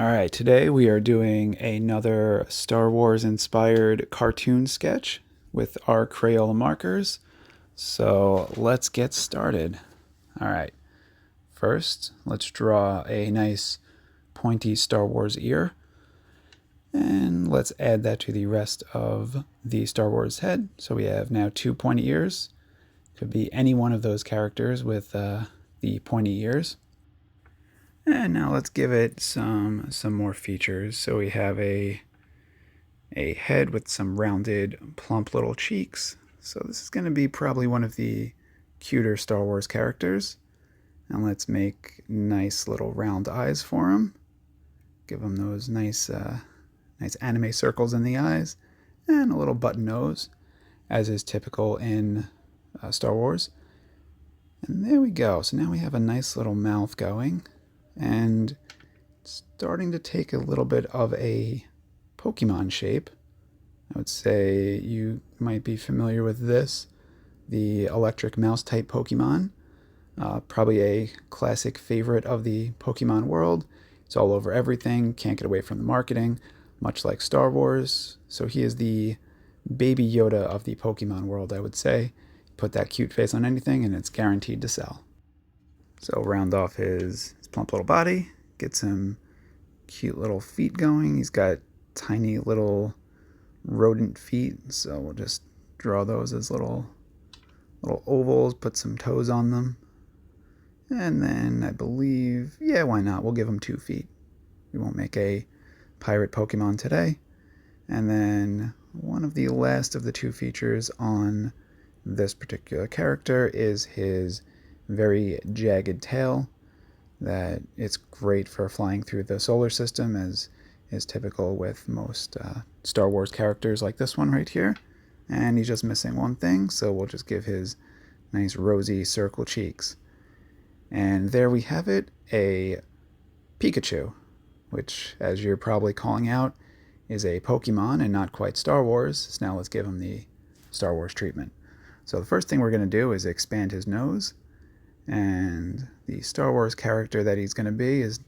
Alright, today we are doing another Star Wars inspired cartoon sketch with our Crayola markers. So let's get started. Alright, first let's draw a nice pointy Star Wars ear. And let's add that to the rest of the Star Wars head. So we have now two pointy ears. Could be any one of those characters with the pointy ears. And now let's give it some more features. So we have a head with some rounded, plump little cheeks. So this is going to be probably one of the cuter Star Wars characters. And let's make nice little round eyes for him. Give him those nice anime circles in the eyes, and a little button nose, as is typical in Star Wars. And there we go. So now we have a nice little mouth going, and starting to take a little bit of a Pokemon shape. I would say you might be familiar with this, the electric mouse type Pokemon. Probably a classic favorite of the Pokemon world. It's all over everything, can't get away from the marketing, much like Star Wars. So he is the baby Yoda of the Pokemon world, I would say. Put that cute face on anything and it's guaranteed to sell. So round off his plump little body, get some cute little feet going. He's got tiny little rodent feet, so we'll just draw those as little ovals, put some toes on them. And then I believe, yeah, why not? We'll give him 2 feet. We won't make a pirate Pokemon today. And then one of the last of the 2 features on this particular character is his very jagged tail. That it's great for flying through the solar system, as is typical with most Star Wars characters like this one right here. And he's just missing one thing, so we'll just give his nice rosy circle cheeks. And there we have it, a Pikachu, which, as you're probably calling out, is a Pokemon and not quite Star Wars. So now let's give him the Star Wars treatment. So the first thing we're going to do is expand his nose. And the Star Wars character that he's going to be is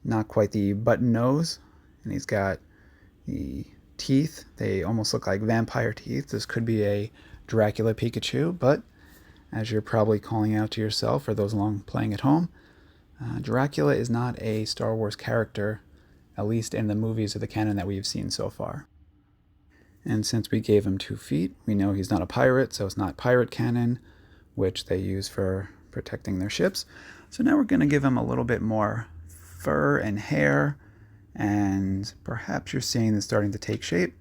not quite the button nose. And he's got the teeth. They almost look like vampire teeth. This could be a Dracula Pikachu, but as you're probably calling out to yourself or those along playing at home, Dracula is not a Star Wars character, at least in the movies or the canon that we've seen so far. And since we gave him 2 feet, we know he's not a pirate, so it's not pirate canon, which they use for protecting their ships. So now we're going to give him a little bit more fur and hair, and perhaps you're seeing this starting to take shape.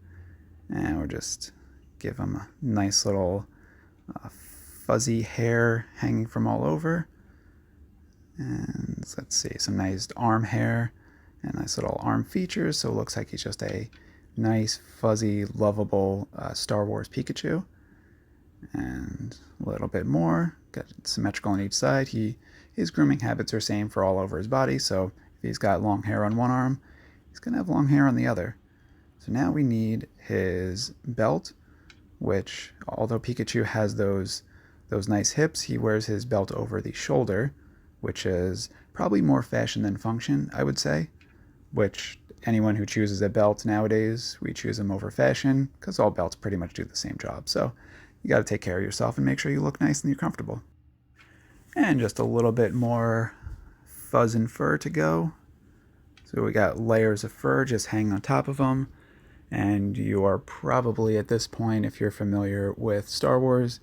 And we'll just give him a nice little fuzzy hair hanging from all over. And let's see, some nice arm hair and nice little arm features, so it looks like he's just a nice, fuzzy, lovable Star Wars Pikachu. And a little bit more, got it symmetrical on each side. His grooming habits are same for all over his body, so if he's got long hair on one arm, he's going to have long hair on the other. So now we need his belt, which, although Pikachu has those nice hips, he wears his belt over the shoulder, which is probably more fashion than function, I would say, which anyone who chooses a belt nowadays, we choose them over fashion, because all belts pretty much do the same job. So you got to take care of yourself and make sure you look nice and you're comfortable. And just a little bit more fuzz and fur to go. So we got layers of fur just hanging on top of them. And you are probably at this point, if you're familiar with Star Wars,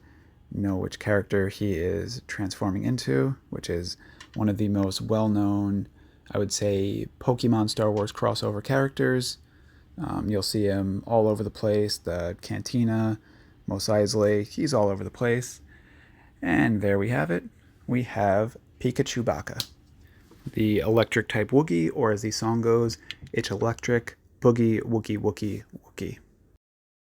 know which character he is transforming into, which is one of the most well-known, I would say, Pokemon Star Wars crossover characters. You'll see him all over the place, the Cantina, Mos Eisley, he's all over the place. And there we have it. We have Pikachu Baka, the electric type Wookiee, or as the song goes, it's electric, boogie, wookie, wookie, wookie.